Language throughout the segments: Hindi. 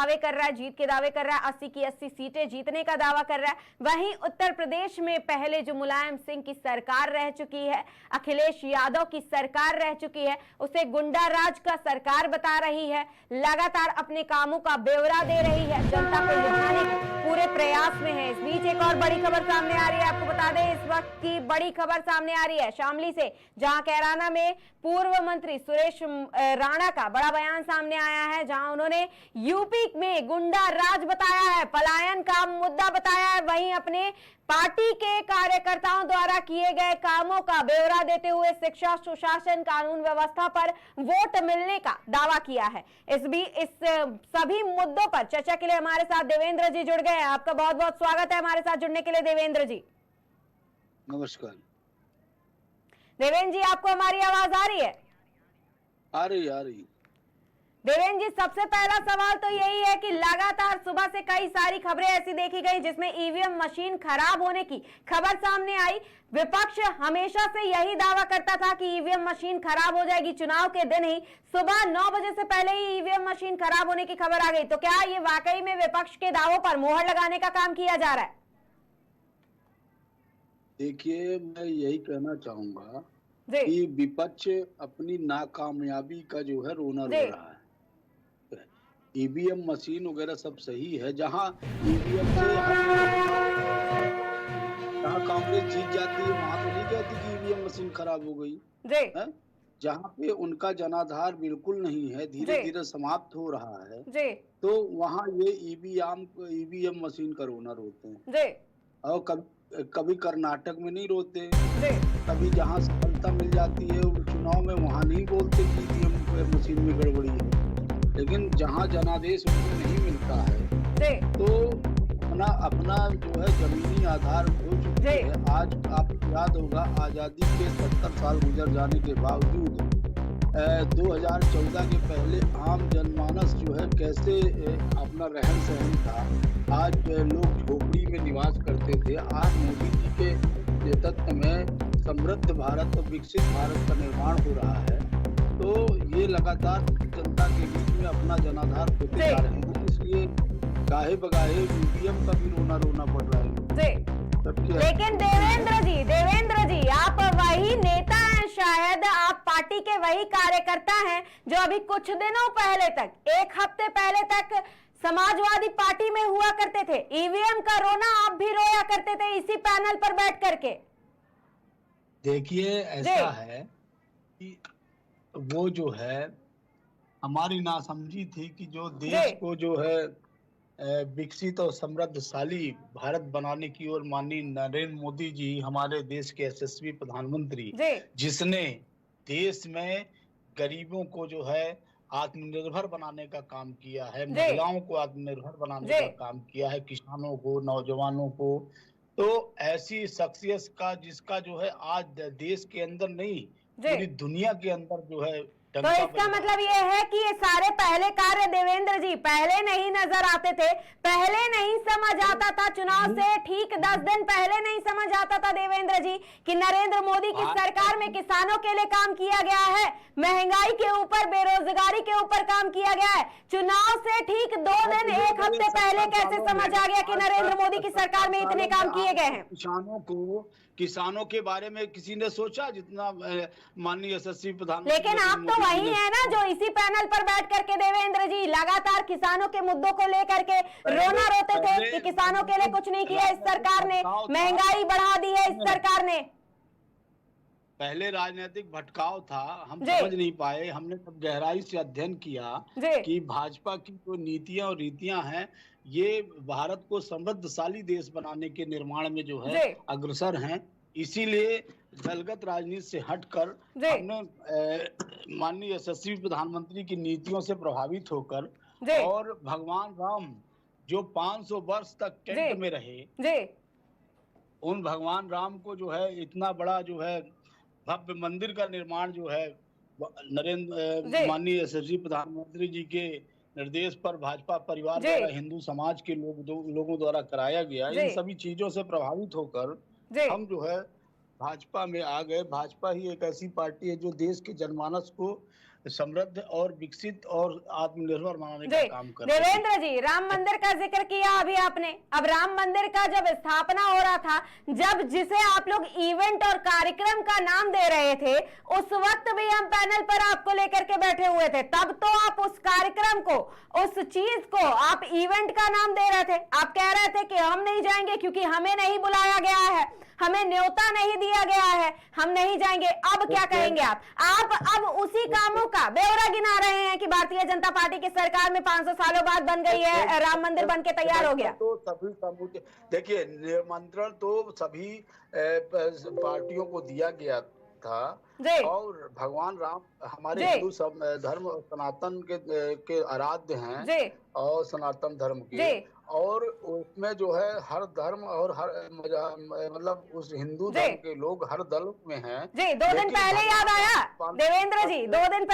दावे कर रहा है, जीत के दावे कर रहा है, 80 की 80 सीटें जीतने का दावा कर रहा है। वहीं उत्तर प्रदेश में पहले जो मुलायम सिंह की सरकार रह चुकी है, अखिलेश यादव की सरकार रह चुकी है, उसे गुंडा राज का सरकार बता रही है, लगातार अपने कामों का ब्यौरा दे रही है, जनता को लुभाने के पूरे प्रयास में है। इस बीच एक और बड़ी खबर सामने आ रही है, आपको बता दें इस वक्त की बड़ी खबर सामने आ रही है शामली से, जहां कैराना में पूर्व मंत्री सुरेश राणा का बड़ा बयान सामने आया है, जहां उन्होंने यूपी में गुंडा राज बताया है, पलायन का मुद्दा बताया है, वहीं अपने पार्टी के कार्यकर्ताओं द्वारा किए गए कामों का ब्यौरा देते हुए शिक्षा, सुशासन, कानून व्यवस्था पर वोट मिलने का दावा किया है। इस सभी मुद्दों पर चर्चा के लिए हमारे साथ देवेंद्र जी जुड़ गए हैं। आपका बहुत बहुत स्वागत है हमारे साथ जुड़ने के लिए देवेंद्र जी। नमस्कार देवेंद्र जी, आपको हमारी आवाज आ रही है? आ रही। देवेंद्र जी, सबसे पहला सवाल तो यही है कि लगातार सुबह से कई सारी खबरें ऐसी देखी गई जिसमें ईवीएम मशीन खराब होने की खबर सामने आई। विपक्ष हमेशा से यही दावा करता था कि ईवीएम मशीन खराब हो जाएगी, चुनाव के दिन ही सुबह 9 बजे से पहले ही ईवीएम मशीन खराब होने की खबर आ गई। तो क्या ये वाकई में विपक्ष के दावों पर मोहर लगाने का काम किया जा रहा है? देखिए, मैं यही कहना चाहूंगा कि विपक्ष अपनी नाकामयाबी का जो है रोना रो रहा है। ईवीएम मशीन वगैरह सब सही है, जहां ईवीएम से जहां कांग्रेस जीत जाती है वहां तो नहीं कहती कि ईवीएम मशीन खराब हो गई है। जहां पे उनका जनाधार बिल्कुल नहीं है, धीरे धीरे समाप्त हो रहा है, तो वहां ये ईवीएम मशीन का रोना रोते हैं। और कभी कर्नाटक में नहीं रोते, कभी जहां सफलता मिल जाती है चुनाव में वहां नहीं बोलते कि ईवीएम मशीन में गड़बड़ी है, लेकिन जहां जनादेश उनको नहीं मिलता है तो अपना जो है जमीनी आधार हो चुकी है। आज आपको याद होगा, आजादी के 70 साल गुजर जाने के बावजूद 2014 के पहले आम जनमानस जो है कैसे अपना रहन सहन था। आज लोग झोपड़ी में निवास करते थे, आज मोदी जी के नेतृत्व में समृद्ध भारत और विकसित भारत का निर्माण हो रहा है। तो ये लगातार जनता के बीच में अपना जनाधार खोते जा रहे हैं, इसलिए गाहे बगाहे ईवीएम का भी रोना पड़ रहा है। लेकिन देवेंद्र जी, आप वही नेता हैं, शायद आप पार्टी के वही कार्यकर्ता हैं जो अभी कुछ दिनों पहले तक, एक हफ्ते पहले तक समाजवादी पार्टी में हुआ करते थे। ईवीएम का रोना आप भी रोया करते थे इसी पैनल पर बैठ करके। देखिए, ऐसा है कि वो जो है हमारी नासमझी थी कि जो देश को जो है विकसित और समृद्धशाली भारत बनाने की ओर माननीय नरेंद्र मोदी जी, हमारे देश के यशस्वी प्रधानमंत्री, जिसने देश में गरीबों को जो है आत्मनिर्भर बनाने का काम किया है, महिलाओं को आत्मनिर्भर बनाने का काम किया है, किसानों को, नौजवानों को, तो ऐसी शख्सियत का जिसका जो है आज देश के अंदर नहीं पूरी दुनिया के अंदर जो है। तो इसका मतलब ये है कि ये सारे पहले कार्य देवेंद्र जी पहले नहीं नजर आते थे, पहले नहीं समझ आता था, चुनाव से ठीक 10 दिन पहले नहीं समझ आता था देवेंद्र जी कि नरेंद्र मोदी की सरकार में किसानों के लिए काम किया गया है, महंगाई के ऊपर, बेरोजगारी के ऊपर काम किया गया है। चुनाव से ठीक 2 दिन, एक हफ्ते पहले कैसे समझ आ गया कि नरेंद्र मोदी की सरकार में इतने काम किए गए हैं? किसानों के बारे में किसी ने सोचा जितना माननीय यशस्वी प्रधानमंत्री। लेकिन आप तो वही है ना जो इसी पैनल पर बैठ करके देवेंद्र जी लगातार किसानों के मुद्दों को लेकर के रोना रोते थे कि किसानों के लिए कुछ नहीं किया इस सरकार ने, महंगाई बढ़ा दी है इस सरकार ने। पहले राजनीतिक भटकाव था, हम समझ नहीं पाए। हमने तब गहराई से अध्ययन किया कि भाजपा की जो नीतियां और रीतियां हैं ये भारत को समृद्धशाली देश बनाने के निर्माण में जो है अग्रसर हैं। इसीलिए दलगत राजनीति से हटकर हमने माननीय यशस्वी प्रधानमंत्री की नीतियों से प्रभावित होकर और भगवान राम जो 500 वर्ष तक कैंट में रहे, उन भगवान राम को जो है इतना बड़ा जो है भव्य मंदिर का निर्माण जो है माननीय यशस्वी प्रधानमंत्री जी के निर्देश पर भाजपा परिवार द्वारा, हिंदू समाज के लोगों द्वारा कराया गया। इन सभी चीजों से प्रभावित होकर हम जो है भाजपा में आ गए। भाजपा ही एक ऐसी पार्टी है जो देश के जनमानस को समृद्ध और विकसित और आत्मनिर्भर बनाने का काम कर रहे हैं। देवेंद्र जी, राम मंदिर का जिक्र किया अभी आपने। अब राम मंदिर का जब स्थापना हो रहा था, जब जिसे आप लोग इवेंट और कार्यक्रम का नाम दे रहे थे, उस वक्त भी हम पैनल पर आपको लेकर के बैठे हुए थे। तब तो आप उस कार्यक्रम को, उस चीज को आप इवेंट का नाम दे रहे थे। आप कह रहे थे कि हम नहीं जाएंगे क्योंकि हमें नहीं बुलाया गया है, हमें न्योता नहीं दिया गया है, हम नहीं जाएंगे। अब क्या कहेंगे आप अब उसी कामों का ब्यौरा गिना रहे हैं कि भारतीय जनता पार्टी की सरकार में 500 सालों बाद बन गई है, राम मंदिर बन के तैयार हो गया। तो सभी देखिए, निमंत्रण तो सभी पार्टियों को दिया गया था और भगवान राम हमारे हिंदू धर्म धर्म के आराध्य हैं और सनातन धर्म के, और उसमें जो है हर धर्म और हर मतलब उस हिंदू धर्म के लोग हर दल में हैं। जी, 2 दिन पहले याद आया देवेंद्र जी, 2 दिन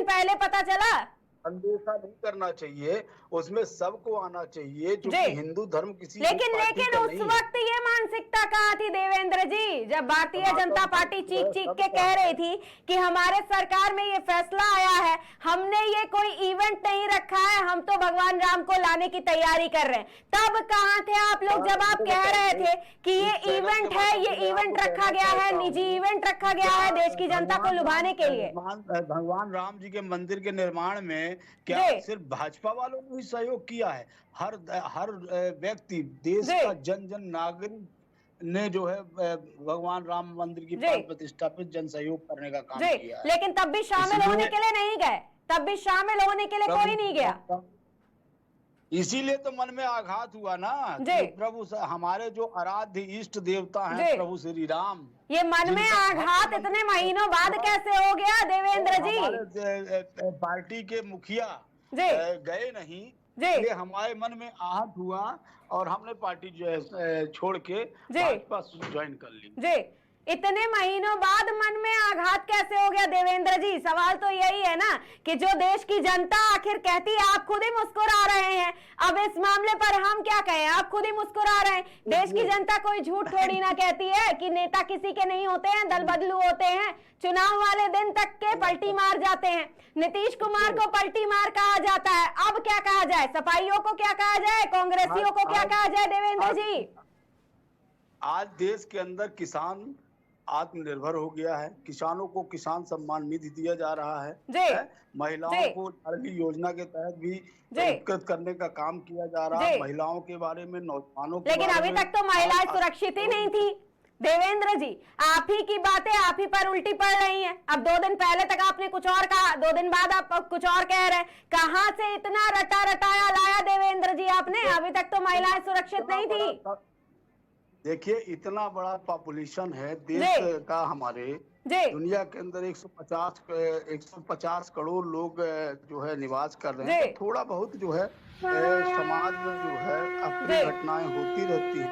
पहले पता चला। अनदेखा नहीं करना चाहिए, उसमें सबको आना चाहिए क्योंकि हिंदू धर्म किसी लेकिन उस वक्त ये मानसिकता कहाँ थी देवेंद्र जी, जब भारतीय जनता पार्टी चीख के कह रही थी कि हमारे सरकार में ये फैसला आया है, हमने ये कोई इवेंट नहीं रखा है, हम तो भगवान राम को लाने की तैयारी कर रहे हैं। तब कहाँ थे आप लोग जब आप कह रहे थे कि ये इवेंट है, ये इवेंट रखा गया है, निजी इवेंट रखा गया है देश की जनता को लुभाने के लिए। भगवान राम जी के मंदिर के निर्माण में क्या सिर्फ भाजपा वालों ने ही सहयोग किया है? हर व्यक्ति, देश का जन नागरिक ने जो है भगवान राम मंदिर की प्राण प्रतिष्ठा पे जन सहयोग करने का काम किया है। लेकिन तब भी शामिल होने के लिए नहीं गए, तब भी शामिल होने के लिए कोई नहीं गया। इसीलिए तो मन में आघात हुआ ना कि प्रभु हमारे जो आराध्य इष्ट देवता हैं प्रभु श्री राम, ये मन में आघात इतने महीनों बाद कैसे हो गया देवेंद्र जी? पार्टी के मुखिया गए नहीं, ये हमारे मन में आहत हुआ और हमने पार्टी जो है छोड़ के भाजपा ज्वाइन कर ली। इतने महीनों बाद मन में आघात कैसे हो गया देवेंद्र जी? सवाल तो यही है ना कि जो देश की जनता आखिर कहती है, आप खुद ही मुस्कुरा रहे हैं। अब इस मामले पर हम क्या कहें, आप खुद ही मुस्कुरा रहे हैं। देश की जनता कोई झूठ थोड़ी ना कहती है कि नेता किसी के नहीं होते हैं, दल बदलू होते हैं। चुनाव वाले दिन तक के पलटी मार जाते हैं। नीतीश कुमार को पलटी मार कहा जाता है, अब क्या कहा जाए? सपाइयों को क्या कहा जाए? कांग्रेसियों को क्या कहा जाए देवेंद्र जी? आज देश के अंदर किसान आत्मनिर्भर हो गया है, किसानों को किसान सम्मान निधि दिया जा रहा है, महिलाओं को लाडली योजना के तहत भी उपकृत करने का काम किया जा रहा है, महिलाओं के बारे में, नौजवानों के लेकिन अभी तक तो महिलाएं सुरक्षित ही नहीं थी देवेंद्र जी। आप ही की बातें आप ही पर उल्टी पड़ रही हैं। अब 2 दिन पहले तक आपने कुछ और कहा, 2 दिन बाद आप कुछ और कह रहे हैं। कहां से इतना रटाया लाया देवेंद्र जी आपने? अभी तक तो महिलाएं सुरक्षित नहीं थी। देखिए, इतना बड़ा पॉपुलेशन है देश का, हमारे दुनिया के अंदर 150 करोड़ लोग जो है निवास कर रहे हैं, तो थोड़ा बहुत जो है समाज में जो है अपनी घटनाएं होती रहती हैं,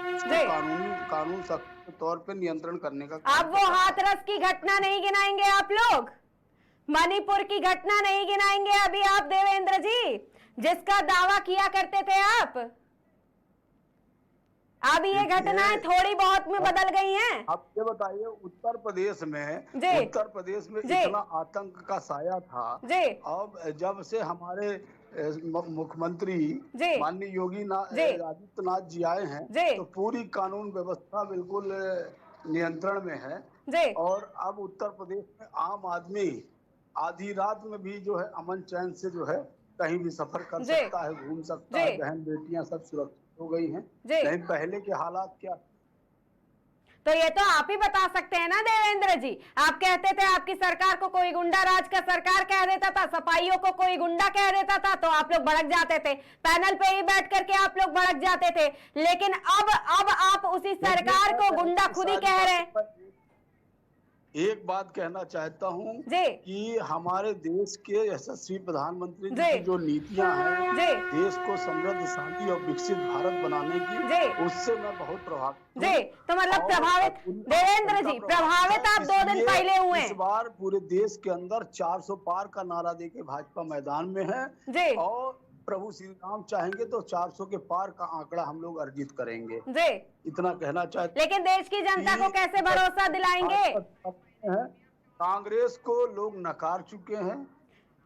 कानून सख्त तौर पे नियंत्रण करने का। अब वो हाथरस की घटना नहीं गिनाएंगे आप लोग, मणिपुर की घटना नहीं गिनाएंगे अभी आप देवेंद्र जी, जिसका दावा किया करते थे आप। अब ये घटनाएं थोड़ी बहुत में बदल गई हैं। आप ये बताइए, उत्तर प्रदेश में इतना आतंक का साया था, अब जब से हमारे मुख्यमंत्री माननीय योगी आदित्यनाथ जी आए हैं, तो पूरी कानून व्यवस्था बिल्कुल नियंत्रण में है और अब उत्तर प्रदेश में आम आदमी आधी रात में भी जो है अमन चैन से जो है कहीं भी सफर कर सकता है, घूम सकता है, बहन बेटियां सब सुरक्षित हो गई हैं। नहीं पहले के हालात क्या? तो ये तो आप ही बता सकते हैं ना देवेंद्र जी। आप कहते थे आपकी सरकार को कोई गुंडा राज का सरकार कह देता था, सपाइयों को कोई गुंडा कह देता था तो आप लोग भड़क जाते थे, पैनल पे ही बैठ करके आप लोग भड़क जाते थे। लेकिन अब आप उसी सरकार को गुंडा खुद ही कह रहे हैं। एक बात कहना चाहता हूँ कि हमारे देश के यशस्वी प्रधानमंत्री जी की जो नीतियां हैं देश को समृद्धशाली और विकसित भारत बनाने की, उससे मैं बहुत प्रभावित। तो मतलब प्रभावित देवेंद्र जी, प्रभावित आप 2 दिन पहले हुए। इस बार पूरे देश के अंदर 400 पार का नारा देके भाजपा मैदान में है और प्रभु श्री राम चाहेंगे तो 400 के पार का आंकड़ा हम लोग अर्जित करेंगे। इतना कहना चाहते। लेकिन देश की जनता को कैसे भरोसा दिलाएंगे? कांग्रेस को लोग नकार चुके हैं।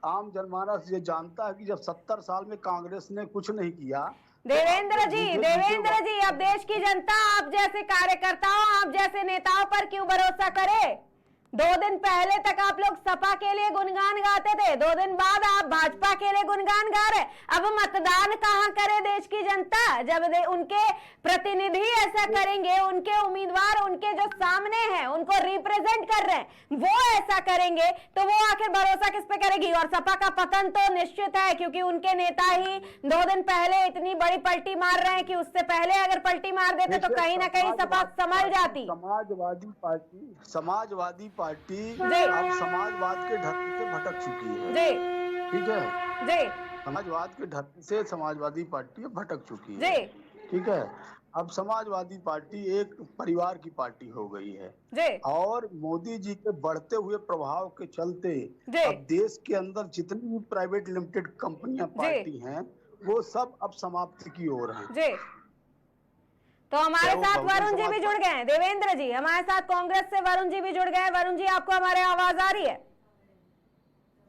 आम जनमानस ये जानता है कि जब 70 साल में कांग्रेस ने कुछ नहीं किया। देवेंद्र जी, अब देश की जनता आप जैसे कार्यकर्ताओं, आप जैसे नेताओं पर क्यों भरोसा करे? 2 दिन पहले तक आप लोग सपा के लिए गुणगान गाते थे, 2 दिन बाद आप भाजपा के लिए गुणगान गा रहे। अब मतदान कहां करे देश की जनता? जब उनके प्रतिनिधि ऐसा करेंगे, उनके उम्मीदवार उनके जो सामने हैं, उनको रिप्रेजेंट कर रहे हैं, वो ऐसा करेंगे तो वो आखिर भरोसा किस पे करेगी? और सपा का पतन तो निश्चित है, क्योंकि उनके नेता ही 2 दिन पहले इतनी बड़ी पलटी मार रहे हैं कि उससे पहले अगर पलटी मार देते तो कहीं ना कहीं सपा संभल जाती। समाजवादी पार्टी अब समाजवाद के ढर्रे से भटक चुकी है। ठीक है, समाजवाद के ढर्रे से समाजवादी पार्टी भटक चुकी है। ठीक है, अब समाजवादी पार्टी एक परिवार की पार्टी हो गई है और मोदी जी के बढ़ते हुए प्रभाव के चलते अब देश के अंदर जितनी भी प्राइवेट लिमिटेड कंपनियां पार्टी हैं वो सब अब समाप्ति की ओर हैं। तो हमारे साथ वरुण जी भी जुड़ गए हैं। देवेंद्र जी, हमारे साथ कांग्रेस से वरुण जी भी जुड़ गए हैं। वरुण जी, आपको हमारे आवाज आ रही है?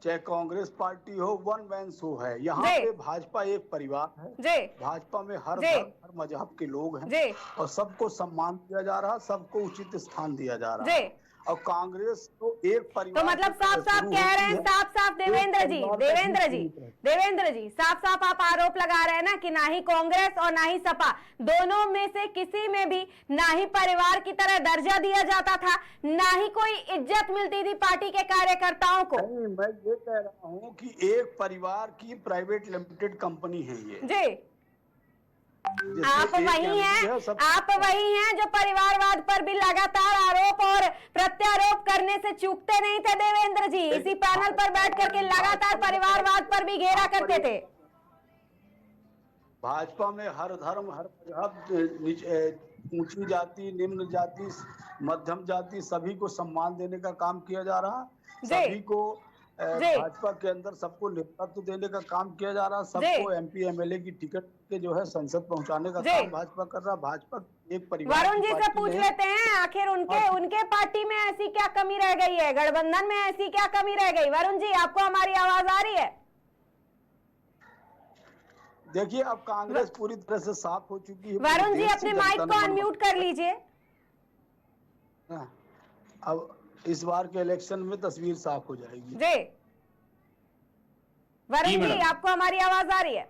चाहे कांग्रेस पार्टी हो, वन मैन शो है यहाँ पे। भाजपा एक परिवार है। भाजपा में हर धर्म, हर मजहब के लोग हैं और सबको सम्मान दिया जा रहा, सबको उचित स्थान दिया जा रहा है। और कांग्रेस तो एक परिवार, तो मतलब साफ साफ कह रहे हैं, साफ साफ देवेंद्र जी साफ साफ आप आरोप लगा रहे हैं ना कि ना ही कांग्रेस और ना ही सपा, दोनों में से किसी में भी ना ही परिवार की तरह दर्जा दिया जाता था, ना ही कोई इज्जत मिलती थी पार्टी के कार्यकर्ताओं को। मैं ये कह रहा हूँ कि एक परिवार की प्राइवेट लिमिटेड कंपनी है ये। जी, आप वही हैं जो परिवारवाद पर भी लगातार आरोप और प्रत्यारोप करने से चूकते नहीं थे देवेंद्र जी। इसी पैनल पर बैठ करके लगातार परिवारवाद पर भी घेरा करते थे। भाजपा में हर धर्म, हर मजहब, ऊंची जाति, निम्न जाति, मध्यम जाति, सभी को सम्मान देने का काम किया जा रहा। सभी को भाजपा के अंदर सबको नेतृत्व देने का काम किया जा रहा। सबको MP MLA की टिकट के जो है संसद पहुंचाने का काम भाजपा कर रहा। भाजपा एक परिवार। वरुण जी से पूछ लेते हैं, आखिर उनके पार्टी में ऐसी क्या कमी रह गई है? गठबंधन में ऐसी क्या कमी रह गई? वरुण जी, आपको हमारी आवाज आ रही है? देखिए, अब कांग्रेस पूरी तरह से साफ हो चुकी है। वरुण जी, अपने माइक को अनम्यूट कर लीजिए। अब इस बार के इलेक्शन में तस्वीर साफ हो जाएगी। जी, वरुण जी, आपको हमारी आवाज आ रही है?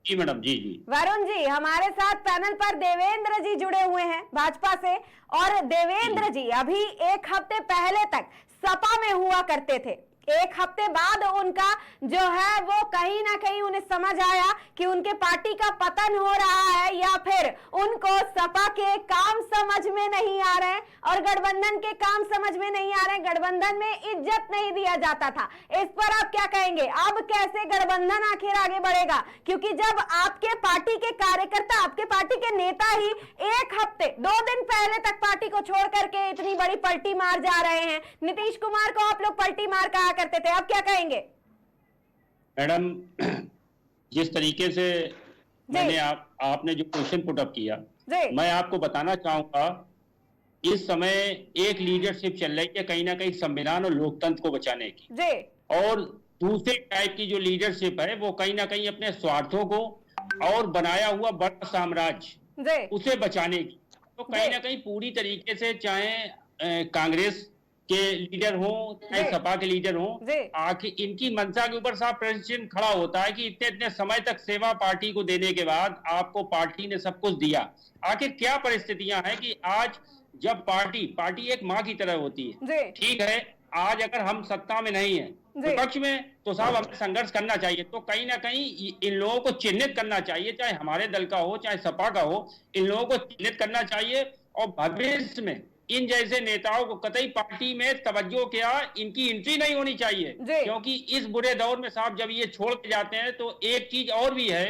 जी मैडम, जी। वरुण जी, हमारे साथ पैनल पर देवेंद्र जी जुड़े हुए हैं भाजपा से। और देवेंद्र जी अभी 1 हफ्ते पहले तक सपा में हुआ करते थे। 1 हफ्ते बाद उनका जो है वो कहीं ना कहीं उन्हें समझ आया कि उनके पार्टी का पतन हो रहा है, या फिर उनको सपा के काम समझ में नहीं आ रहे हैं और गठबंधन के काम समझ में नहीं आ रहे हैं। गठबंधन में इज्जत नहीं दिया जाता था। इस पर आप क्या कहेंगे? अब कैसे गठबंधन आखिर आगे बढ़ेगा? क्योंकि जब आपके पार्टी के कार्यकर्ता, आपके पार्टी के नेता ही 1 हफ्ते 2 दिन पहले तक पार्टी को छोड़ करके इतनी बड़ी पलटी मार जा रहे हैं। नीतीश कुमार को आप लोग पलटी मार कहा करते थे, अब क्या कहेंगे? मैडम, जिस तरीके से मैंने आपने जो क्वेश्चन पुट अप किया, मैं आपको बताना चाहूंगा, इस समय एक लीडरशिप चल रही है कहीं ना कहीं संविधान और लोकतंत्र को बचाने की, और दूसरे टाइप की जो लीडरशिप है वो कहीं ना कहीं अपने स्वार्थों को और बनाया हुआ बड़ा साम्राज्य उसे बचाने की। तो कहीं ना कहीं पूरी तरीके से, चाहे कांग्रेस के लीडर हो चाहे सपा के लीडर हो, आखिर इनकी मंशा के ऊपर साफ प्रश्न खड़ा होता है कि इतने समय तक सेवा पार्टी को देने के बाद आपको पार्टी ने सब कुछ दिया, आखिर क्या परिस्थितियां हैं कि आज जब पार्टी एक माँ की तरह होती है। ठीक है, आज अगर हम सत्ता में नहीं है, विपक्ष में, तो साहब हमें संघर्ष करना चाहिए। तो कहीं ना कहीं इन लोगों को चिन्हित करना चाहिए, चाहे हमारे दल का हो चाहे सपा का हो, इन लोगों को चिन्हित करना चाहिए और भविष्य में इन जैसे नेताओं को कतई पार्टी में तवज्जो क्या, इनकी एंट्री नहीं होनी चाहिए। क्योंकि इस बुरे दौर में साहब जब ये छोड़ के जाते हैं तो एक चीज और भी है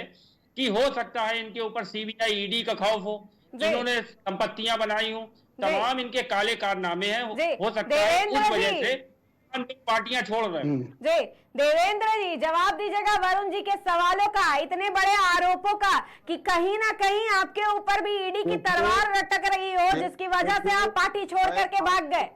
कि हो सकता है इनके ऊपर CBI ED का खौफ हो, इन्होंने संपत्तियां बनाई हो, तमाम इनके काले कारनामे हैं, हो सकता है उस वजह से पार्टियां छोड़ रहे हैं। देवेंद्र जी, जवाब दीजिएगा वरुण जी के सवालों का, इतने बड़े आरोपों का, कि कहीं ना कहीं आपके ऊपर भी ED की तलवार लटक रही हो जिसकी वजह से आप पार्टी छोड़ करके भाग गए।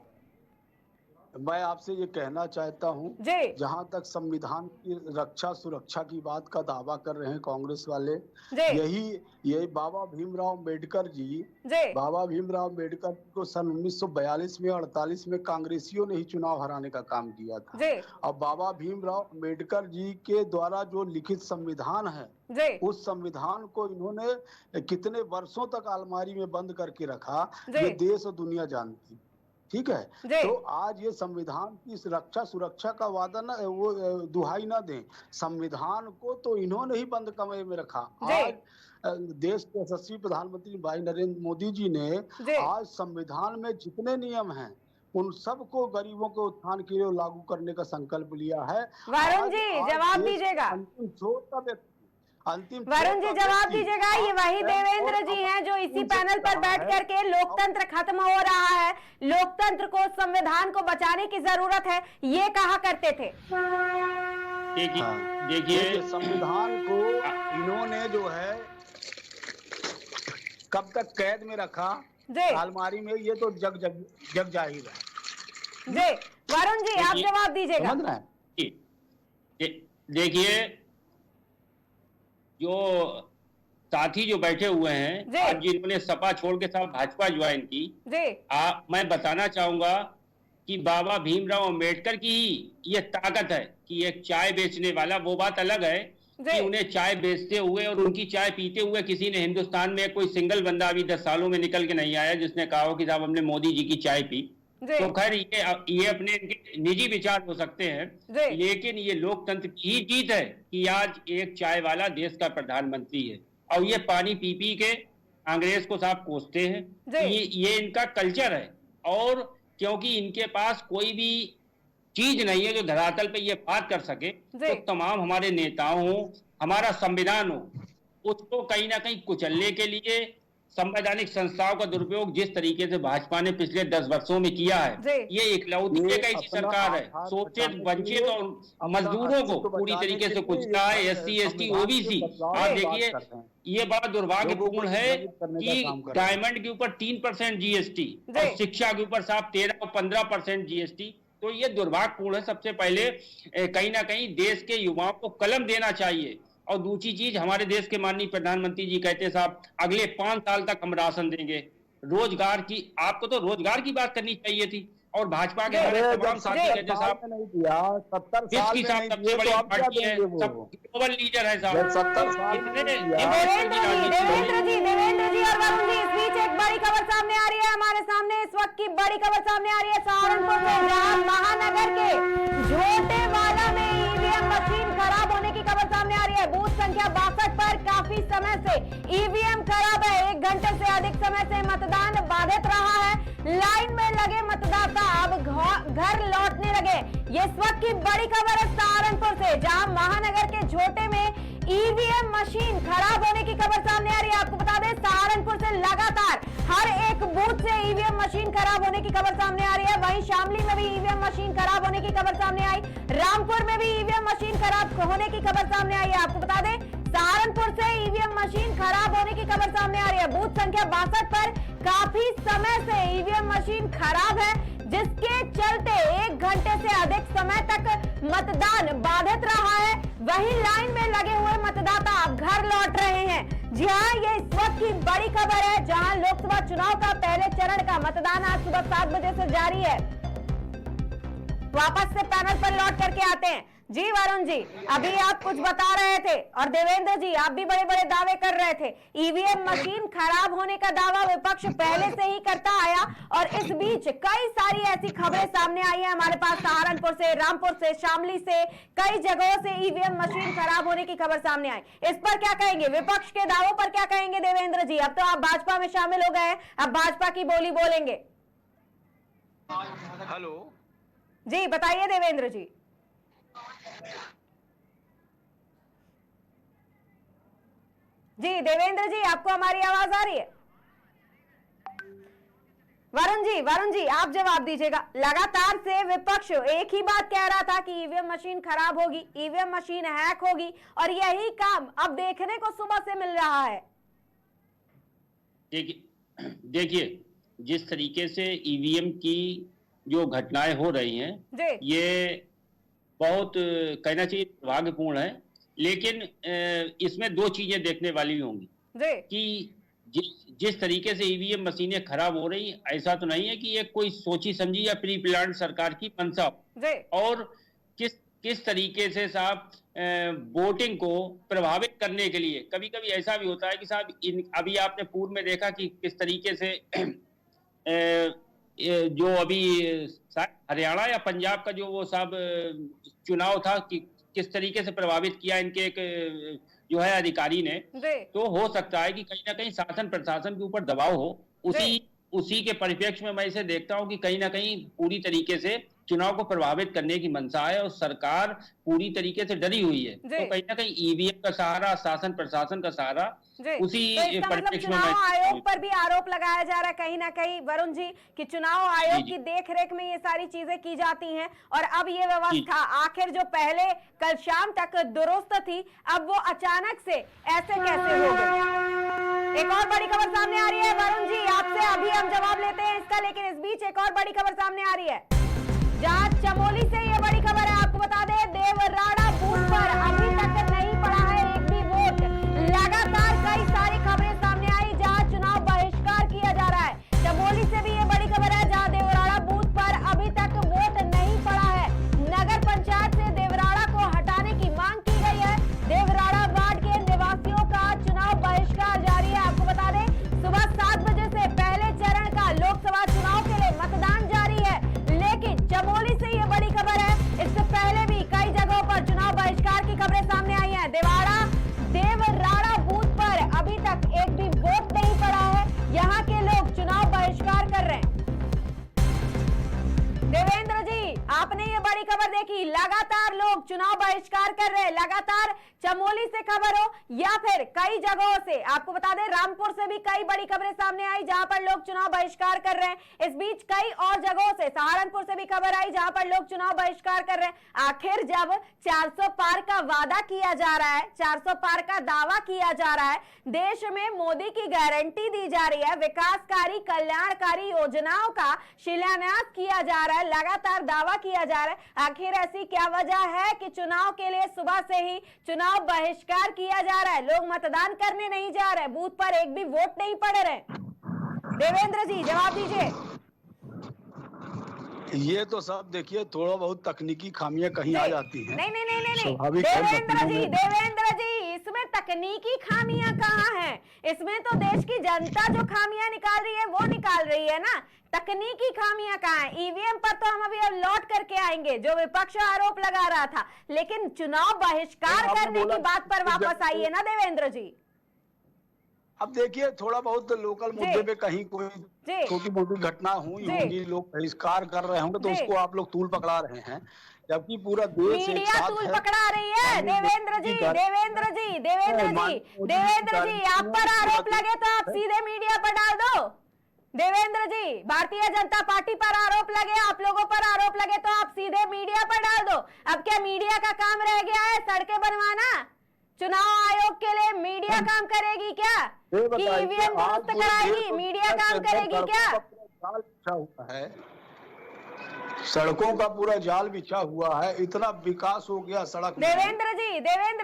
मैं आपसे ये कहना चाहता हूँ, जहां तक संविधान की रक्षा सुरक्षा की बात का दावा कर रहे हैं कांग्रेस वाले, यही बाबा भीमराव अम्बेडकर जी, बाबा भीमराव अम्बेडकर को सन 1942 में 48 में कांग्रेसियों ने ही चुनाव हराने का काम किया था। और बाबा भीमराव अम्बेडकर जी के द्वारा जो लिखित संविधान है, उस संविधान को इन्होंने कितने वर्षों तक अलमारी में बंद करके रखा, ये देश और दुनिया जानती। ठीक है, तो आज ये संविधान की इस रक्षा सुरक्षा का वादा ना, वो दुहाई ना दें। संविधान को तो इन्होंने ही बंद कमरे में रखा। आज देश के यशस्वी प्रधानमंत्री भाई नरेंद्र मोदी जी ने आज संविधान में जितने नियम हैं उन सबको गरीबों के उत्थान के लिए लागू करने का संकल्प लिया है। वरुण जी जवाब दीजिएगा। वरुण जी जवाब दीजिएगा। ये वही देवेंद्र जी हैं जो इसी पैनल पर बैठ करके लोकतंत्र खत्म हो रहा है, लोकतंत्र को, संविधान को बचाने की जरूरत है, ये कहा करते थे। देखिए संविधान को इन्होंने जो है कब तक कैद में रखा अलमारी में, ये तो जग जाहिर है। जी वरुण जी आप जवाब दीजिएगा। देखिए जो साथी जो बैठे हुए हैं आज जिन्होंने सपा छोड़ के साथ भाजपा ज्वाइन की, मैं बताना चाहूंगा कि बाबा भीमराव अंबेडकर की ही ये ताकत है कि एक चाय बेचने वाला, वो बात अलग है कि उन्हें चाय बेचते हुए और उनकी चाय पीते हुए किसी ने हिंदुस्तान में कोई सिंगल बंदा अभी 10 सालों में निकल के नहीं आया जिसने कहा हो कि साहब हमने मोदी जी की चाय पी। तो खैर ये अपने निजी विचार हो सकते हैं, लेकिन ये लोकतंत्र की ही जीत है कि आज एक चाय वाला देश का प्रधानमंत्री है और ये पानी पी पी के अंग्रेज को साफ कोसते हैं। ये इनका कल्चर है, और क्योंकि इनके पास कोई भी चीज नहीं है जो धरातल पे ये बात कर सके, तो तमाम हमारे नेताओं हो, हमारा संविधान हो, उसको कहीं ना कहीं कुचलने के लिए संवैधानिक संस्थाओं का दुरुपयोग जिस तरीके से भाजपा ने पिछले 10 वर्षों में किया है, ये इकलौती एक ऐसी सरकार है शोषित वंचित और मजदूरों को पूरी तरीके से कुचला है, SC ST OBC। आप देखिए ये बड़ा दुर्भाग्यपूर्ण है कि डायमंड के ऊपर 3% GST और शिक्षा के ऊपर साफ 13 और 15% GST, तो ये दुर्भाग्यपूर्ण है। सबसे पहले कहीं ना कहीं देश के युवाओं को कलम देना चाहिए, और दूसरी चीज हमारे देश के माननीय प्रधानमंत्री जी कहते साहब अगले 5 साल तक हम राशन देंगे, रोजगार की, आपको तो रोजगार की बात करनी चाहिए थी, और भाजपा के हमारे तमाम साथी कहते साहब इसकी साहब सबसे बड़ी पार्टी है, सब ग्लोबल लीडर है साहब। देवेंद्र जी और वरुण जी, इस बीच एक बड़ी खबर सामने आ रही है हमारे सामने, इस वक्त की बड़ी खबर सामने आ रही है सहारनपुर में, जहां महानगर के झोटेवाला में ईवीएम मशीन खराब होने की खबर सामने आ रही है। बूथ संख्या 62 पर काफी समय से ईवीएम खराब है, 1 घंटे से अधिक समय से मतदान बाधित रहा है, लाइन में लगे मतदाता अब घर लौटने लगे। ये इस वक्त की बड़ी खबर है सहारनपुर से, जहां महानगर के झोटे में ईवीएम मशीन खराब होने की खबर सामने आ रही है। आपको बता दें सहारनपुर से लगातार हर एक बूथ से ईवीएम मशीन खराब होने की खबर सामने आ रही है। वहीं शामली में भी ईवीएम मशीन खराब होने की खबर सामने आई, रामपुर में भी ईवीएम मशीन खराब होने की खबर सामने आई है। आपको बता दें सहारनपुर से ईवीएम मशीन खराब होने की खबर सामने आ रही है। बूथ संख्या 62 पर काफी समय से ईवीएम मशीन खराब है, जिसके चलते 1 घंटे से अधिक समय तक मतदान बाधित रहा है। वहीं लाइन में लगे हुए मतदाता अब घर लौट रहे हैं। जी हाँ, ये इस वक्त की बड़ी खबर है, जहां लोकसभा चुनाव का पहले चरण का मतदान आज सुबह 7 बजे से जारी है। वापस से पैनल पर लौट करके आते हैं। जी वरुण जी, अभी आप कुछ बता रहे थे, और देवेंद्र जी आप भी बड़े बड़े दावे कर रहे थे। ईवीएम मशीन खराब होने का दावा विपक्ष पहले से ही करता आया, और इस बीच कई सारी ऐसी खबरें सामने आई है हमारे पास, सहारनपुर से, रामपुर से, शामली से, कई जगहों से ईवीएम मशीन खराब होने की खबर सामने आई। इस पर क्या कहेंगे, विपक्ष के दावों पर क्या कहेंगे देवेंद्र जी? अब तो आप भाजपा में शामिल हो गए हैं, अब भाजपा की बोली बोलेंगे। हेलो जी बताइए देवेंद्र जी। जी देवेंद्र जी आपको हमारी आवाज आ रही है? वरुण जी आप जवाब दीजिएगा। लगातार से विपक्ष एक ही बात कह रहा था कि ईवीएम मशीन खराब होगी, ईवीएम मशीन हैक होगी, और यही काम अब देखने को सुबह से मिल रहा है। देखिए जिस तरीके से ईवीएम की जो घटनाएं हो रही हैं ये बहुत कहना चाहिए दुर्भाग्यपूर्ण है, लेकिन इसमें दो चीजें देखने वाली होंगी कि जिस तरीके से ईवीएम मशीनें खराब हो रही, ऐसा तो नहीं है कि ये कोई सोची समझी या प्री प्लान सरकार की मंशा, और किस तरीके से साहब वोटिंग को प्रभावित करने के लिए कभी कभी ऐसा भी होता है कि साहब अभी आपने पूर्व में देखा कि किस तरीके से जो अभी हरियाणा या पंजाब का जो वो साहब चुनाव था कि किस तरीके से प्रभावित किया इनके एक जो है अधिकारी ने, तो हो सकता है कि कहीं ना कहीं शासन प्रशासन के ऊपर दबाव हो, उसी के परिप्रेक्ष्य में मैं इसे देखता हूं कि कहीं ना कहीं पूरी तरीके से चुनाव को प्रभावित करने की मंशा है और सरकार पूरी तरीके से डरी हुई है, तो कहीं ना कहीं ईवीएम का सहारा, शासन प्रशासन का सहारा उसी मतलब चुनाव आयोग पर भी आरोप लगाया जा रहा है कहीं ना कहीं वरुण जी कि चुनाव आयोग की देखरेख में ये सारी चीजें की जाती हैं, और अब ये व्यवस्था आखिर जो पहले कल शाम तक दुरुस्त थी, अब वो अचानक से ऐसे कैसे हो गई। एक और बड़ी खबर सामने आ रही है वरुण जी, आपसे अभी हम जवाब लेते हैं इसका, लेकिन इस बीच एक और बड़ी खबर सामने आ रही है जहां चमोली से ये बड़ी खबर है। आपको बता दें देवराड़ा बूथ पर अभी तक नहीं पड़ा है एक भी वोट। लगातार कई सारी खबरें सामने आई जहां चुनाव बहिष्कार किया जा रहा है। चमोली से भी ये बड़ी खबर है जहां देवराड़ा बूथ पर अभी तक वोट नहीं पड़ा है। नगर पंचायत से देवराड़ा को हटाने की मांग की गई है। देवराड़ा वार्ड के निवासियों का चुनाव बहिष्कार जारी है। आपको बता दें सुबह 7 बजे से पहले चरण का लोकसभा चुनाव के लिए मतदान जारी है, लेकिन चमोली से ये बड़ी खबर है, इससे पहले भी कई जगहों पर चुनाव बहिष्कार की खबरें सामने आई हैं। देवराड़ा बूथ पर अभी तक एक भी वोट नहीं पड़ा है, यहाँ के लोग चुनाव बहिष्कार कर रहे हैं। देवेंद्र जी, आपने ये बड़ी खबर देखी, लगातार लोग चुनाव बहिष्कार कर रहे हैं। लगातार चमोली से खबर हो या फिर कई जगहों से, आपको बता दें रामपुर से भी कई बड़ी खबरें सामने आई जहां पर लोग चुनाव बहिष्कार कर रहे हैं। इस बीच कई और जगहों से, सहारनपुर से भी खबर आई जहां पर लोग चुनाव बहिष्कार कर रहे हैं। आखिर जब 400 पार का वादा किया जा रहा है, 400 पार का दावा किया जा रहा है, देश में मोदी की गारंटी दी जा रही है, विकासकारी कल्याणकारी योजनाओं का शिलान्यास किया जा रहा है, लगातार दावा किया जा रहा है, आखिर ऐसी क्या वजह है कि चुनाव के लिए सुबह से ही चुनाव बहिष्कार किया जा रहा है? लोग मतदान करने नहीं जा रहे, बूथ पर एक भी वोट नहीं पड़ रहे। देवेंद्र जी जवाब दीजिए। ये तो सब देखिए थोड़ा बहुत तकनीकी खामियां कहीं आ जाती हैं। नहीं देवेंद्र जी इसमें तकनीकी खामियां कहाँ हैं? इसमें तो देश की जनता जो खामियां निकाल रही है वो निकाल रही है ना, तकनीकी खामियां कहाँ हैं? ईवीएम पर तो हम अभी अब लौट करके आएंगे, जो विपक्ष आरोप लगा रहा था, लेकिन चुनाव बहिष्कार करने की बात पर वापस आइए ना देवेंद्र जी। अब देखिए थोड़ा बहुत लोकल मुद्दे पे कहीं कोई छोटी मोटी घटना हुई होगी, लोग बहिष्कार कर रहे होंगे तो उसको आप लोग तूल पकड़ा रहे हैं, जबकि पूरा देश मीडिया तूल पकड़ा रही है। देवेंद्र जी आप पर आरोप लगे तो आप सीधे मीडिया पर डाल दो। देवेंद्र जी, भारतीय जनता पार्टी पर आरोप लगे, आप लोगों पर आरोप लगे तो आप सीधे मीडिया पर डाल दो। अब क्या मीडिया का काम रह गया है सड़कें बनवाना? चुनाव आयोग के लिए मीडिया काम करेगी क्या? कि ईवीएम दुरुस्त कराएगी, मीडिया काम करेगी क्या? जाल बिछा हुआ है, सड़कों का पूरा जाल बिछा हुआ है, इतना विकास हो गया सड़क। देवेंद्र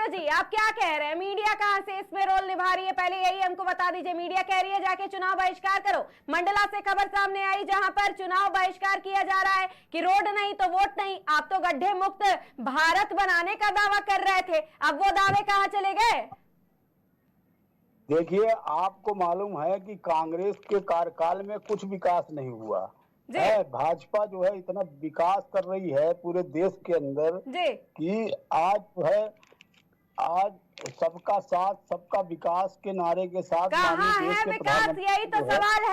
जी आप क्या कह रहे हैं? मीडिया कहां से इसमें रोल निभा रही है? पहले यही हमको बता दीजिए। मीडिया कह रही है जाके चुनाव बहिष्कार करो। मंडला से खबर सामने आई जहां पर चुनाव बहिष्कार किया जा रहा है कि रोड नहीं तो वोट नहीं। आप तो गड्ढे मुक्त भारत बनाने का दावा कर रहे थे, अब वो दावे कहां चले गए? देखिए आपको मालूम है कि कांग्रेस के कार्यकाल में कुछ विकास नहीं हुआ है। भाजपा जो है इतना विकास कर रही है पूरे देश के अंदर कि आज जो है, आज सबका साथ सबका विकास के नारे के साथ कहाँ है विकास? यही तो सवाल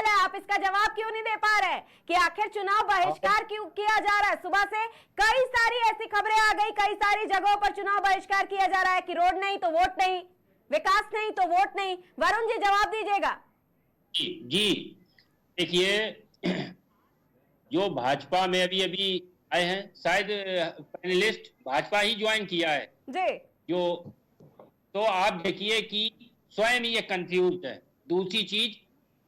है, आप इसका जवाब क्यों नहीं दे पा रहे कि आखिर चुनाव बहिष्कार क्यों किया जा रहा है? सुबह से कई सारी ऐसी खबरें आ गई, कई सारी जगहों पर चुनाव बहिष्कार किया जा रहा है कि रोड नहीं तो वोट नहीं, विकास नहीं तो वोट नहीं। वरुण जी जवाब दीजिएगा। जी देखिए, जो भाजपा में अभी आए हैं, शायद पैनलिस्ट भाजपा ही ज्वाइन किया है जो, तो आप देखिए कि स्वयं ये कंफ्यूज है। दूसरी चीज,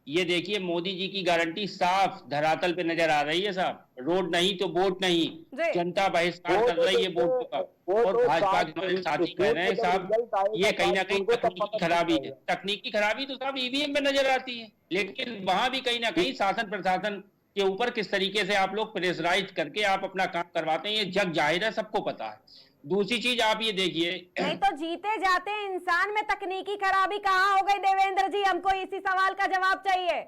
ये देखिए मोदी जी की गारंटी साफ धरातल पे नजर आ रही है साहब। रोड नहीं तो वोट नहीं, जनता बहिष्कार कर रही है वोटों का। और भाजपा के हमारे साथी कह रहे हैं साहब ये कहीं ना कहीं तकनीकी खराबी है। तकनीकी खराबी तो साहब ईवीएम में नजर आती है, लेकिन वहां भी कहीं ना कहीं शासन प्रशासन के ऊपर किस तरीके से आप लोग प्रेशराइज करके आप अपना काम करवाते हैं, ये जग जाहिर है, सबको पता है। दूसरी चीज आप ये देखिए, नहीं तो जीते जाते इंसान में तकनीकी खराबी कहाँ हो गई देवेंद्र जी? हमको इसी सवाल का जवाब चाहिए।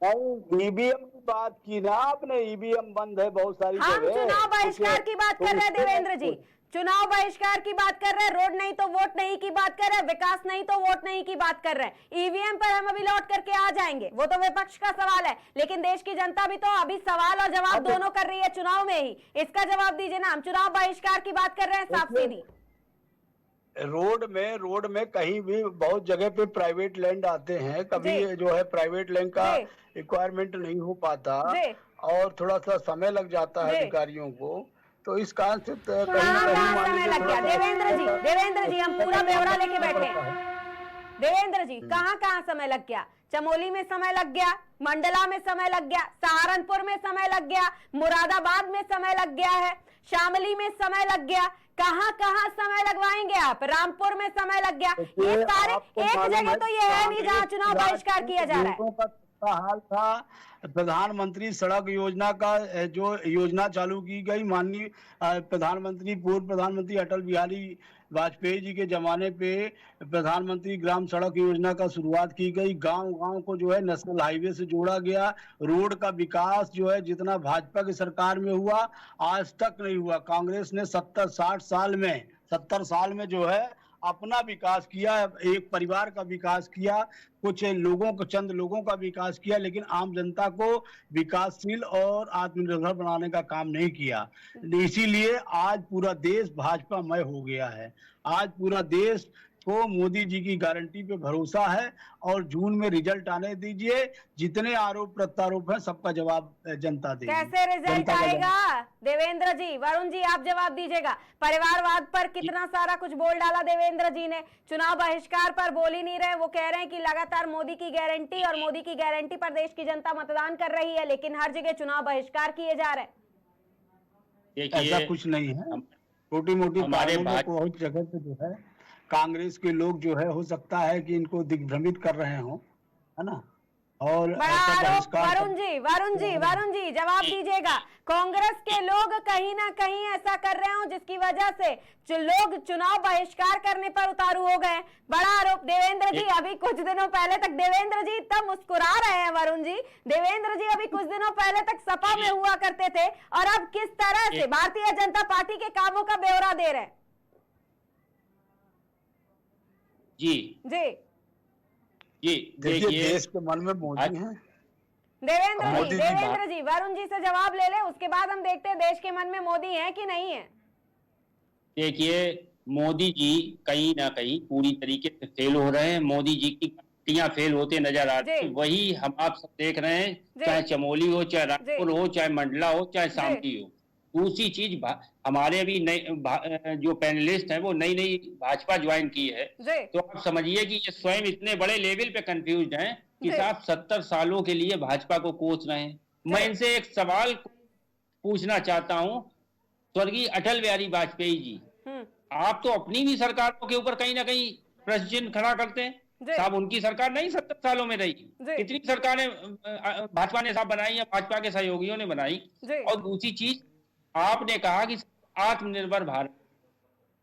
नहीं, ईवीएम की बात की ना आपने, ईवीएम बंद है बहुत सारी जगह। हम चुनाव बहिष्कार की बात कर रहे हैं देवेंद्र जी, चुनाव बहिष्कार की बात कर रहे हैं, रोड नहीं तो वोट नहीं की बात कर रहे हैं, विकास नहीं तो वोट नहीं की बात कर रहे हैं। ईवीएम पर हम अभी लौट करके आ जाएंगे, वो तो विपक्ष का सवाल है, लेकिन देश की जनता भी तो अभी सवाल और जवाब दोनों कर रही है चुनाव में ही। इसका जवाब दीजिए ना। हम चुनाव बहिष्कार की बात कर रहे हैं साफ सीधी। रोड में कहीं भी बहुत जगह पे प्राइवेट लैंड आते हैं, कभी जो है प्राइवेट लैंड का रिक्वायरमेंट नहीं हो पाता और थोड़ा सा समय लग जाता है अधिकारियों को, तो इस कारण से समय लग गया। देवेंद्र जी हम पूरा ब्यौरा लेके बैठे। देवेंद्र जी कहाँ समय लग गया? चमोली में समय लग गया, मंडला में समय लग गया, सहारनपुर में समय लग गया, मुरादाबाद में समय लग गया है, शामली में समय लग गया। कहाँ समय लगवाएंगे आप? रामपुर में समय लग गया। ये सारे एक जगह तो ये है नहीं जहाँ चुनाव बहिष्कार किया जा रहा है। हाल था प्रधानमंत्री सड़क योजना का, जो योजना चालू की गई माननीय प्रधानमंत्री पूर्व प्रधानमंत्री अटल बिहारी वाजपेयी जी के जमाने पे प्रधानमंत्री ग्राम सड़क योजना का शुरुआत की गई। गांव-गांव को जो है नेशनल हाईवे से जोड़ा गया। रोड का विकास जो है जितना भाजपा की सरकार में हुआ आज तक नहीं हुआ। कांग्रेस ने 70 साल में जो है अपना विकास किया, एक परिवार का विकास किया, कुछ लोगों को, चंद लोगों का विकास किया, लेकिन आम जनता को विकासशील और आत्मनिर्भर बनाने का काम नहीं किया। इसीलिए आज पूरा देश भाजपामय हो गया है। आज पूरा देश को मोदी जी की गारंटी पे भरोसा है और जून में रिजल्ट आने दीजिए। जितने आरोप प्रत्यारोप हैं सबका जवाब जनता देगी। कैसे रिजल्ट आएगा देवेंद्र जी? वरुण जी आप जवाब दीजिएगा। परिवारवाद पर कितना सारा कुछ बोल डाला देवेंद्र जी ने, चुनाव बहिष्कार पर बोल ही नहीं रहे। वो कह रहे हैं कि लगातार मोदी की गारंटी और मोदी की गारंटी पर देश की जनता मतदान कर रही है, लेकिन हर जगह चुनाव बहिष्कार किए जा रहे हैं। ऐसा कुछ नहीं है। छोटी मोटी बहुत जगह पे जो है कांग्रेस के लोग जो है हो सकता है कि इनको दिग्भ्रमित कर रहे हो, है ना। और वरुण जी जवाब दीजिएगा। कांग्रेस के लोग कहीं ना कहीं ऐसा कर रहे हो जिसकी वजह से जो लोग चुनाव बहिष्कार करने पर उतारू हो गए। बड़ा आरोप देवेंद्र जी। अभी कुछ दिनों पहले तक देवेंद्र जी तब मुस्कुरा रहे हैं। वरुण जी, देवेंद्र जी अभी कुछ दिनों पहले तक सपा में हुआ करते थे और अब किस तरह से भारतीय जनता पार्टी के कामों का ब्यौरा दे रहे हैं। जी देखिए देश के मन में मोदी है। देवेंद्र जी वरुण जी से जवाब ले ले, उसके बाद हम देखते हैं देश के मन में मोदी है कि नहीं है। देखिए मोदी जी कहीं ना कहीं पूरी तरीके से फेल हो रहे हैं। मोदी जी की पार्टियां फेल होते नजर आ रही है। वही हम आप सब देख रहे हैं, चाहे चमोली हो, चाहे रामपुर हो, चाहे मंडला हो, चाहे शामली हो। दूसरी चीज, हमारे अभी नए जो पैनलिस्ट हैं वो नई भाजपा ज्वाइन की है, तो आप समझिए कि ये स्वयं इतने बड़े लेवल पे कंफ्यूज हैं कि साहब 70 सालों के लिए भाजपा को कोच रहे हैं। मैं इनसे एक सवाल पूछना चाहता हूं, स्वर्गीय अटल बिहारी वाजपेयी जी, आप तो अपनी भी सरकारों के ऊपर कहीं ना कहीं प्रश्न चिन्ह खड़ा करते हैं। साहब उनकी सरकार नहीं 70 सालों में रही, कितनी सरकारें भाजपा ने साहब बनाई या भाजपा के सहयोगियों ने बनाई। और दूसरी चीज, आपने कहा कि आत्मनिर्भर भारत,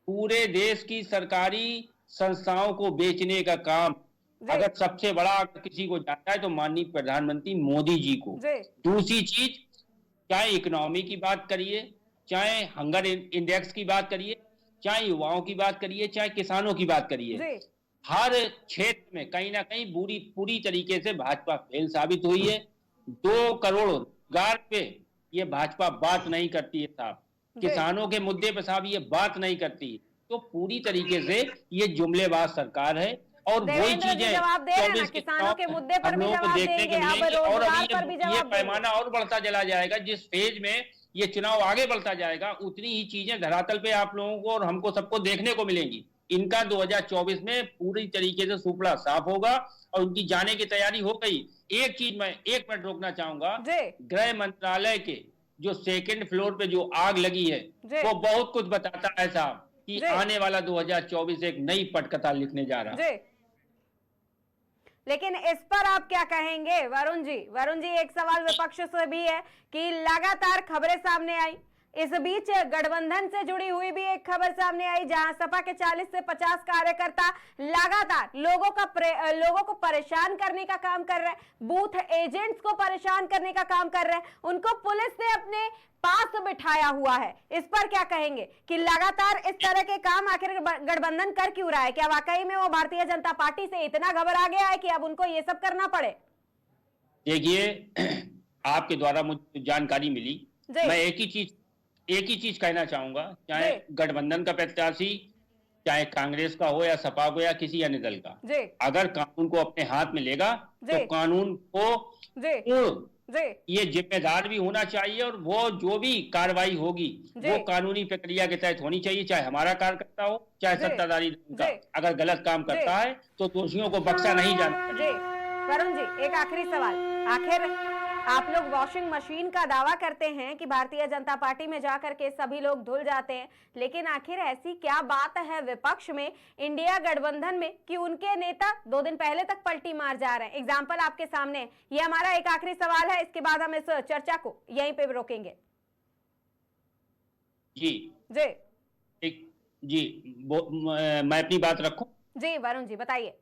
पूरे देश की सरकारी संस्थाओं को बेचने का काम अगर सबसे बड़ा किसी को जाता है तो माननीय प्रधानमंत्री मोदी जी को। दूसरी चीज, चाहे इकोनॉमी की बात करिए, चाहे हंगर इंडेक्स की बात करिए, चाहे युवाओं की बात करिए, चाहे किसानों की बात करिए, हर क्षेत्र में कहीं ना कहीं पूरी तरीके से भाजपा फेल साबित हुई है। 2 करोड़ रोजगार पे ये भाजपा बात नहीं करती है साहब, किसानों के मुद्दे पर साहब ये बात नहीं करती। तो पूरी तरीके से ये जुमलेबाज सरकार है और वही चीजें किसानों के मुद्दे पर भी जवाब देंगे, और अभी ये पैमाना और बढ़ता चला जाएगा। जिस फेज में ये चुनाव आगे बढ़ता जाएगा उतनी ही चीजें धरातल पे आप लोगों को और हमको सबको देखने को मिलेंगी। इनका 2024 में पूरी तरीके से सुपड़ा साफ होगा और उनकी जाने की तैयारी हो गई। एक चीज मैं 1 मिनट रोकना चाहूंगा, गृह मंत्रालय के जो 2nd फ्लोर पे जो आग लगी है वो बहुत कुछ बताता है साहब कि आने वाला 2024 एक नई पटकथा लिखने जा रहा है। लेकिन इस पर आप क्या कहेंगे वरुण जी? वरुण जी, एक सवाल विपक्ष से भी है कि लगातार खबरें सामने आई, इस बीच गठबंधन से जुड़ी हुई भी एक खबर सामने आई जहां सपा के 40 से 50 कार्यकर्ता लगातार लोगों को परेशान करने का काम कर रहे हैं, बूथ एजेंट्स को परेशान करने का काम कर रहे हैं, उनको पुलिस ने अपने पास बिठाया हुआ है। इस पर क्या कहेंगे कि लगातार इस तरह के काम आखिर गठबंधन कर क्यों रहा है? क्या वाकई में वो भारतीय जनता पार्टी से इतना घबरा गया है कि अब उनको ये सब करना पड़े? देखिए, आपके द्वारा मुझे जानकारी मिली, मैं एक ही चीज कहना चाहूंगा, चाहे गठबंधन का प्रत्याशी, चाहे कांग्रेस का हो या सपा को या किसी अन्य दल का, अगर कानून को अपने हाथ में लेगा तो कानून को ये जिम्मेदार भी होना चाहिए और वो जो भी कार्रवाई होगी वो कानूनी प्रक्रिया के तहत होनी चाहिए, चाहे हमारा कार्यकर्ता हो चाहे सत्ताधारी का। अगर गलत काम करता है तो दोषियों को बख्शा नहीं जाना। वरुण जी, एक आखिरी सवाल, आखिर आप लोग वॉशिंग मशीन का दावा करते हैं कि भारतीय जनता पार्टी में जाकर के सभी लोग धुल जाते हैं, लेकिन आखिर ऐसी क्या बात है विपक्ष में, इंडिया गठबंधन में, कि उनके नेता 2 दिन पहले तक पलटी मार जा रहे हैं? एग्जाम्पल आपके सामने है। ये हमारा एक आखिरी सवाल है, इसके बाद हम इस चर्चा को यहीं पे रोकेंगे। मैं अपनी बात रखूं? जी वरुण जी, बताइए।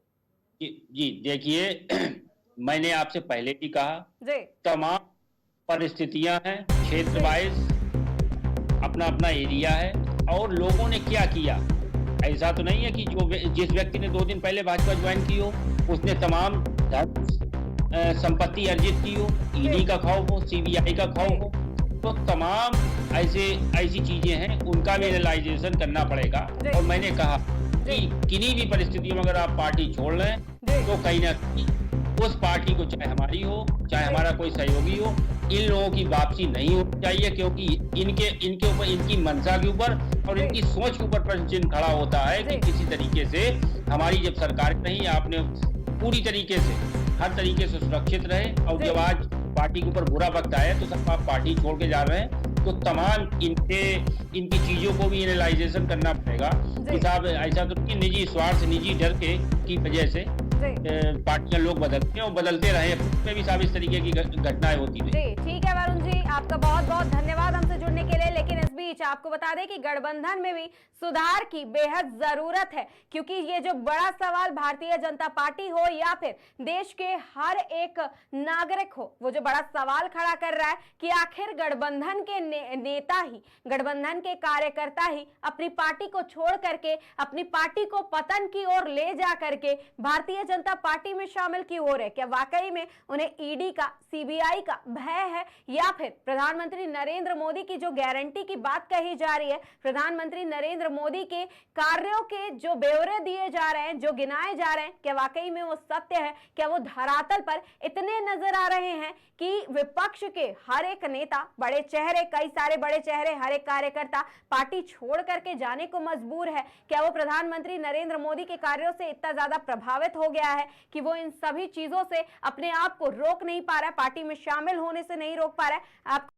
जी देखिए, मैंने आपसे पहले भी कहा, तमाम परिस्थितियां हैं, क्षेत्र वाइज अपना अपना एरिया है और लोगों ने क्या किया। ऐसा तो नहीं है कि जिस व्यक्ति ने 2 दिन पहले भाजपा ज्वाइन की हो उसने तमाम संपत्ति अर्जित की हो, ईडी का खौफ हो, सीबीआई का खौफ हो, तो तमाम ऐसी चीजें हैं, उनका भी एनालाइजेशन करना पड़ेगा। और मैंने कहा कि किन्हीं भी परिस्थितियों में अगर आप पार्टी छोड़ रहे हैं तो कहीं ना कहीं उस पार्टी को, चाहे हमारी हो चाहे हमारा कोई सहयोगी हो, इन लोगों की वापसी नहीं होनी चाहिए, क्योंकि इनके ऊपर, इनकी मंशा के ऊपर और इनकी सोच के ऊपर प्रश्न चिन्ह खड़ा होता है कि किसी तरीके से हमारी जब सरकार नहीं, आपने पूरी तरीके से हर तरीके से सुरक्षित रहे और जब आज पार्टी के ऊपर बुरा वक्त आया तो सब आप पार्टी छोड़ के जा रहे हैं, तो तमाम इनकी चीजों को भी एनालाइजेशन करना पड़ेगा। साहब ऐसा तो नहीं, निजी स्वार्थ, निजी डर की वजह से पार्टियां लोग बदलते हैं और बदलते रहे, उसमें भी साहब इस तरीके की घटनाएं होती हैं। जी ठीक है वरुण जी, आपका बहुत बहुत धन्यवाद हमसे जुड़ने के लिए। लेकिन इस बीच आपको बता दें कि गठबंधन में भी सुधार की बेहद जरूरत है, क्योंकि ये जो बड़ा सवाल भारतीय जनता पार्टी हो या फिर देश के हर एक नागरिक हो, वो जो बड़ा सवाल खड़ा कर रहा है कि आखिर गठबंधन के नेता ही, गठबंधन के कार्यकर्ता ही अपनी पार्टी को छोड़ करके अपनी पार्टी को पतन की ओर ले जा करके भारतीय जनता पार्टी में शामिल क्यों हो रहे? क्या वाकई में उन्हें ईडी का, सीबीआई का भय है, या फिर प्रधानमंत्री नरेंद्र मोदी की जो गारंटी की बात कही जा रही है, प्रधानमंत्री नरेंद्र मोदी के कार्यों के जो ब्यौरे दिए जा रहे हैं, जो गिनाए जा रहे हैं, क्या वाकई में वो सत्य है? क्या वो धरातल पर इतने नजर आ रहे हैं कि विपक्ष के हर एक नेता, बड़े चेहरे, कई सारे बड़े चेहरे, हर एक कार्यकर्ता पार्टी छोड़ करके जाने को मजबूर है? क्या वो प्रधानमंत्री नरेंद्र मोदी के कार्यों से इतना ज्यादा प्रभावित हो गया है कि वो इन सभी चीजों से अपने आप को रोक नहीं पा रहा है, पार्टी में शामिल होने से नहीं रोक पा रहा है? आप